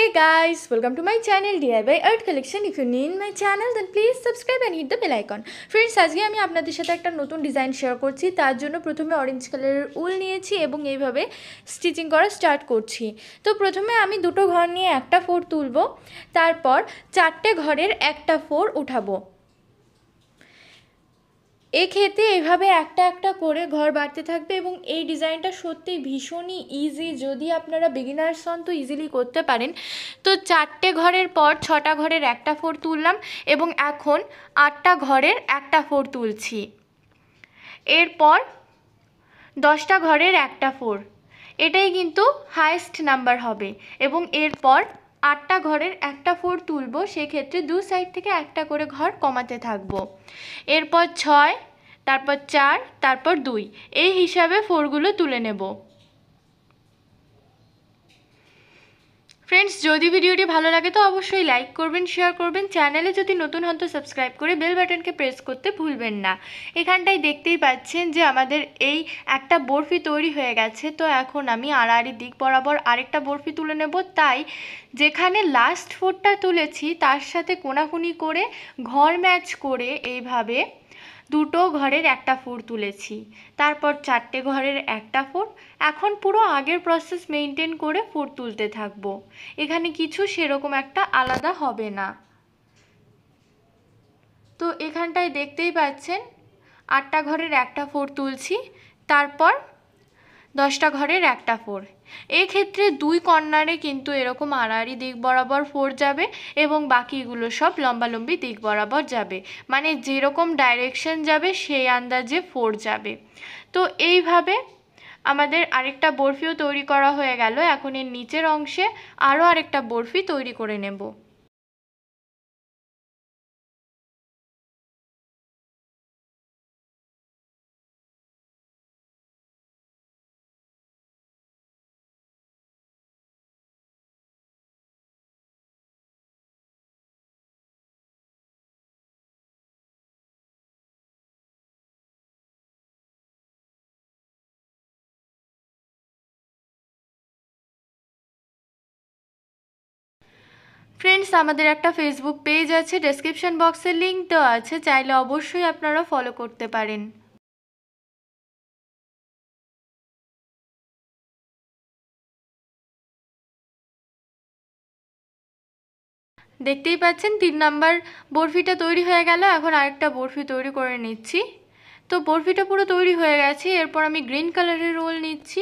Hey guys, welcome to my channel DIY Art Collection. If you're new in my channel then please subscribe and hit the bell icon. Friends, আজকে আমি আপনাদের সাথে একটা নতুন design share করছি। তার জন্য প্রথমে অরেঞ্জ কালারের উল নিয়েছি এবং এইভাবে স্টিচিং করা স্টার্ট করছি। তো প্রথমে আমি দুটো ঘর নিয়ে একটা ফোর তুলব, তারপর চারটে ঘরের একটা ফোর উঠাবো। এই ক্ষেত্রে এইভাবে একটা একটা করে ঘর বাড়তে থাকবে এবং এই ডিজাইনটা সত্যি ভীষণই ইজি। যদি আপনারা বিগিনার্স হন তো ইজিলি করতে পারেন। তো চারটে ঘরের পর ছটা ঘরের একটা ফোর তুললাম এবং এখন আটটা ঘরের একটা ফোর তুলছি। এরপর 10টা ঘরের একটা ফোর, এটাই কিন্তু হাইয়েস্ট নাম্বার হবে এবং এরপর 8টা ঘরের একটা ফোর তুলব। সেক্ষেত্রে দু সাইড থেকে একটা করে ঘর কমাতে থাকবো। এরপর 6, তারপর 4, তারপর 2, এই হিসাবে ফোরগুলো তুলে নেব। ফ্রেন্ডস, যদি ভিডিওটি ভালো লাগে তো অবশ্যই লাইক করবেন, শেয়ার করবেন। চ্যানেলে যদি নতুন হন তো সাবস্ক্রাইব করে বেল বাটনকে প্রেস করতে ভুলবেন না। এখানটায় দেখতেই পাচ্ছেন যে আমাদের এই একটা বরফি তৈরি হয়ে গেছে। তো এখন আমি আড়াআড়ি দিক বরাবর আরেকটা বরফি তুলে নেব। তাই যেখানে লাস্ট ফোরটা তুলেছি তার সাথে কোনাকুনি করে ঘর ম্যাচ করে এইভাবে দুটো ঘরের একটা ফোর তুলেছি। তারপর চারটে ঘরের একটা ফোর। এখন পুরো আগের প্রসেস মেনটেন করে ফোর তুলতে থাকবো। এখানে কিছু সেরকম একটা আলাদা হবে না। তো এখানটায় দেখতেই পাচ্ছেন 8টা ঘরের একটা ফোর তুলছি, তারপর 10টা ঘরের একটা ফোর। এই ক্ষেত্রে দুই কর্নারে কিন্তু এরকম আড়াআড়ি দিক বরাবর ফোর যাবে এবং বাকিগুলো সব লম্বালম্বি দিক বরাবর যাবে, মানে যেরকম ডাইরেকশন যাবে সেই আন্দাজে ফোর যাবে। তো এইভাবে আমাদের আরেকটা বরফিও তৈরি করা হয়ে গেল। এখন এর নিচের অংশে আরও আরেকটা বরফি তৈরি করে নেব। ফ্রেন্ডস, আমাদের একটা ফেসবুক পেজ আছে, ডেসক্রিপশন বক্সে লিঙ্ক দেওয়া আছে, চাইলে অবশ্যই আপনারা ফলো করতে পারেন। দেখতেই পাচ্ছেন 3 নাম্বার বরফিটা তৈরি হয়ে গেল। এখন আরেকটা বরফি তৈরি করে নিচ্ছি। তো বরফিটা পুরো তৈরি হয়ে গেছে। এরপর আমি গ্রিন কালারের রোল নিচ্ছি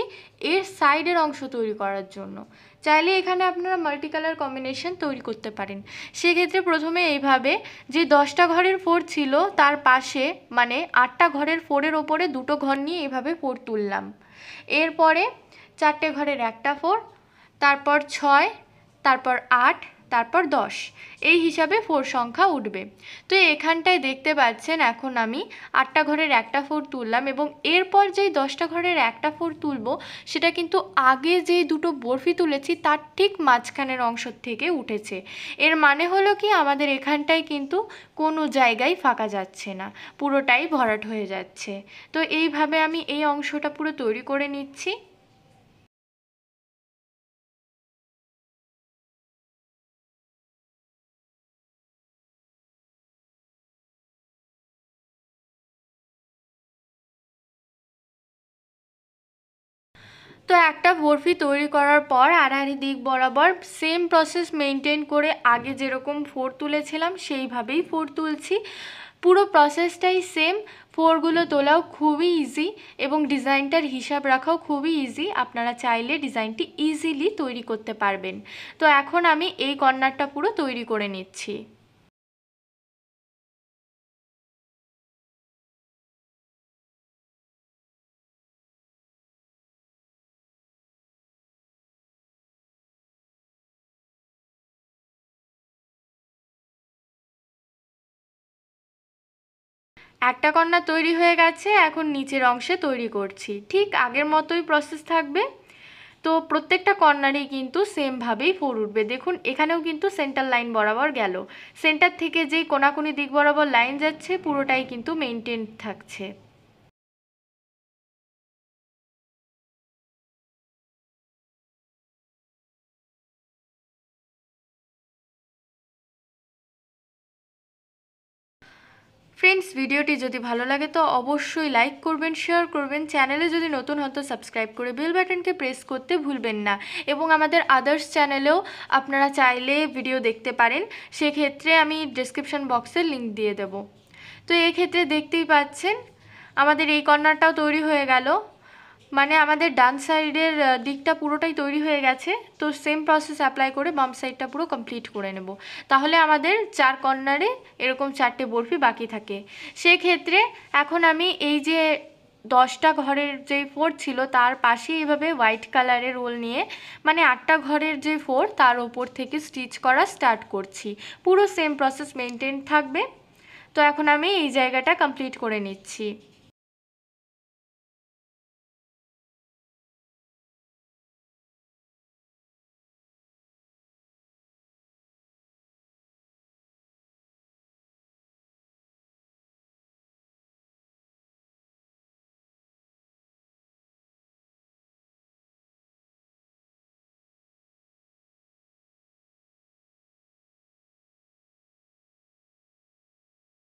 এর সাইডের অংশ তৈরি করার জন্য। চাইলে এখানে আপনারা মাল্টি কালার কম্বিনেশন তৈরি করতে পারেন। সেক্ষেত্রে প্রথমে এইভাবে যে 10টা ঘরের ফোর ছিল তার পাশে, মানে 8টা ঘরের ফোরের ওপরে দুটো ঘর নিয়ে এইভাবে ফোর তুললাম। এরপরে 4টে ঘরের একটা ফোর, তারপর 6, তারপর 8, তারপর 10, এই হিসাবে ফোর সংখ্যা উঠবে। তো এখানটায় দেখতে পাচ্ছেন এখন আমি 8টা ঘরের একটা ফোর তুললাম এবং এরপর যেই 10টা ঘরের একটা ফোর তুলব সেটা কিন্তু আগে যেই দুটো বরফি তুলেছি তার ঠিক মাঝখানের অংশ থেকে উঠেছে। এর মানে হলো কি, আমাদের এখানটায় কিন্তু কোনো জায়গায় ফাঁকা যাচ্ছে না, পুরোটাই ভরাট হয়ে যাচ্ছে। তো এইভাবে আমি এই অংশটা পুরো তৈরি করে নিচ্ছি। তো একটা বরফি তৈরি করার পর আড়াআড়ি দিক বরাবর সেম প্রসেস মেনটেন করে আগে যেরকম ফোর তুলেছিলাম সেইভাবেই ফোর তুলছি। পুরো প্রসেসটাই সেম। ফোরগুলো তোলাও খুবই ইজি এবং ডিজাইনটার হিসাব রাখাও খুবই ইজি। আপনারা চাইলে ডিজাইনটি ইজিলি তৈরি করতে পারবেন। তো এখন আমি এই কর্নারটা পুরো তৈরি করে নিচ্ছি। একটা কর্নার তৈরি হয়ে গেছে, এখন নিচের অংশে তৈরি করছি। ঠিক আগের মতোই প্রসেস থাকবে। তো প্রত্যেকটা কর্নারেই কিন্তু সেমভাবেই ফোর উঠবে। দেখুন এখানেও কিন্তু সেন্টার লাইন বরাবর গেল। সেন্টার থেকে যেই কোনাকুনি দিক বরাবর লাইন যাচ্ছে পুরোটাই কিন্তু মেনটেন থাকছে। ফ্রেন্ডস, ভিডিওটি যদি ভালো লাগে তো অবশ্যই লাইক করবেন, শেয়ার করবেন। চ্যানেলে যদি নতুন হন তো সাবস্ক্রাইব করে বেল বাটনকে প্রেস করতে ভুলবেন না। এবং আমাদের আদার্স চ্যানেলেও আপনারা চাইলে ভিডিও দেখতে পারেন, সেক্ষেত্রে আমি ডেসক্রিপশন বক্সে লিংক দিয়ে দেব। তো এক্ষেত্রে দেখতেই পাচ্ছেন আমাদের এই কর্নারটাও তৈরি হয়ে গেল, মানে আমাদের ডান সাইডের দিকটা পুরোটাই তৈরি হয়ে গেছে। তো সেম প্রসেস অ্যাপ্লাই করে বাম সাইডটা পুরো কমপ্লিট করে নেব। তাহলে আমাদের 4 কর্নারে এরকম 4টে বরফি বাকি থাকে। সেক্ষেত্রে এখন আমি এই যে 10টা ঘরের যে 4 ছিল তার পাশে এইভাবে হোয়াইট কালারের রোল নিয়ে, মানে 8টা ঘরের যে 4 তার ওপর থেকে স্টিচ করা স্টার্ট করছি। পুরো সেম প্রসেস মেনটেন থাকবে। তো এখন আমি এই জায়গাটা কমপ্লিট করে নিচ্ছি।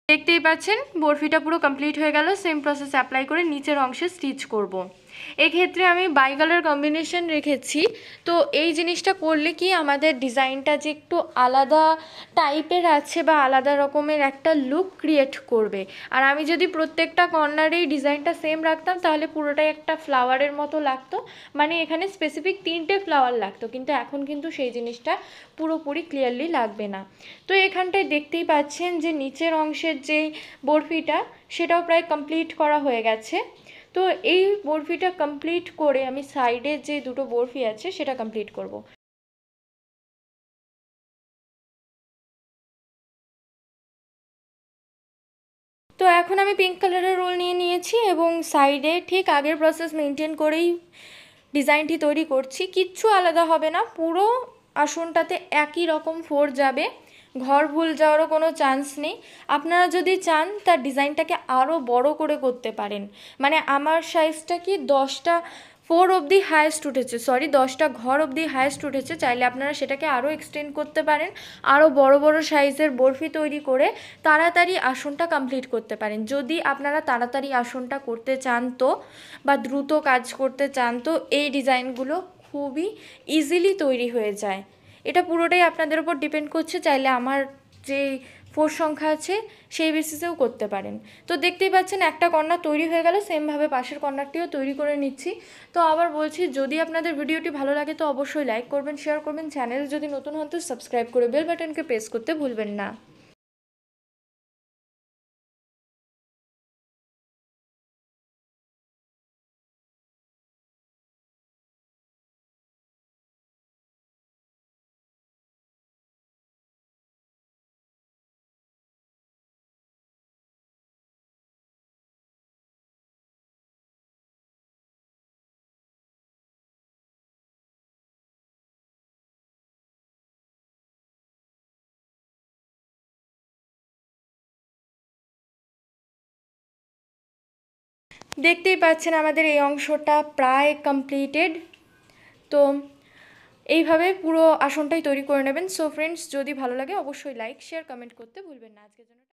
দেখতেই পাচ্ছেন বরফিটা পুরো কমপ্লিট হয়ে গেল। সেম প্রসেস অ্যাপ্লাই করে নিচের অংশে স্টিচ করব। এক্ষেত্রে আমি বাই কালার কম্বিনেশন রেখেছি। তো এই জিনিসটা করলে কি আমাদের ডিজাইনটা যে একটু আলাদা টাইপের আছে বা আলাদা রকমের একটা লুক ক্রিয়েট করবে। আর আমি যদি প্রত্যেকটা কর্নারেই ডিজাইনটা সেম রাখতাম তাহলে পুরোটাই একটা ফ্লাওয়ারের মতো লাগতো, মানে এখানে স্পেসিফিক 3টে ফ্লাওয়ার লাগতো, কিন্তু এখন কিন্তু সেই জিনিসটা পুরোপুরি ক্লিয়ারলি লাগবে না। তো এখানটায় দেখতেই পাচ্ছেন যে নিচের অংশের যেই বরফিটা সেটাও প্রায় কমপ্লিট করা হয়ে গেছে। তো এই বরফিটা কমপ্লিট করে আমি সাইডে যে দুটো বরফি আছে সেটা কমপ্লিট করব। তো এখন আমি পিঙ্ক কালারের রোল নিয়ে নিয়েছি এবং সাইডে ঠিক আগের প্রসেস মেনটেন করেই ডিজাইনটি তৈরি করছি। কিচ্ছু আলাদা হবে না, পুরো আসনটাতে একই রকম ফোর যাবে, ঘর ভুল যাওয়ারও কোনো চান্স নেই। আপনারা যদি চান তার ডিজাইনটাকে আরও বড় করে করতে পারেন, মানে আমার সাইজটা কি 10টা 4 অবধি হায়েস্ট উঠেছে, 10টা ঘর অবধি হায়েস্ট উঠেছে। চাইলে আপনারা সেটাকে আরও এক্সটেন্ড করতে পারেন, আরও বড় বড় সাইজের বরফি তৈরি করে তাড়াতাড়ি আসনটা কমপ্লিট করতে পারেন। যদি আপনারা তাড়াতাড়ি আসনটা করতে চান তো, বা দ্রুত কাজ করতে চান তো, এই ডিজাইনগুলো খুবই ইজিলি তৈরি হয়ে যায়। এটা পুরোটাই আপনাদের উপর ডিপেন্ড করছে, চাইলে আমার যে 4 সংখ্যা আছে সেই বেসিসেও করতে পারেন। তো দেখতেই পাচ্ছেন একটা কর্নার তৈরি হয়ে গেল, সেমভাবে পাশের কর্নারটিও তৈরি করে নিচ্ছি। তো আবার বলছি, যদি আপনাদের ভিডিওটি ভালো লাগে তো অবশ্যই লাইক করবেন, শেয়ার করবেন। চ্যানেল যদি নতুন হন তো সাবস্ক্রাইব করে বেল বাটনকে প্রেস করতে ভুলবেন না। দেখতেই পাচ্ছেন আমাদের এই অংশটা প্রায় কমপ্লিটেড। তো এইভাবে পুরো আসনটাই তৈরি করে নেবেন। সো ফ্রেন্ডস, যদি ভালো লাগে অবশ্যই লাইক শেয়ার কমেন্ট করতে ভুলবেন না। আজকের জন্য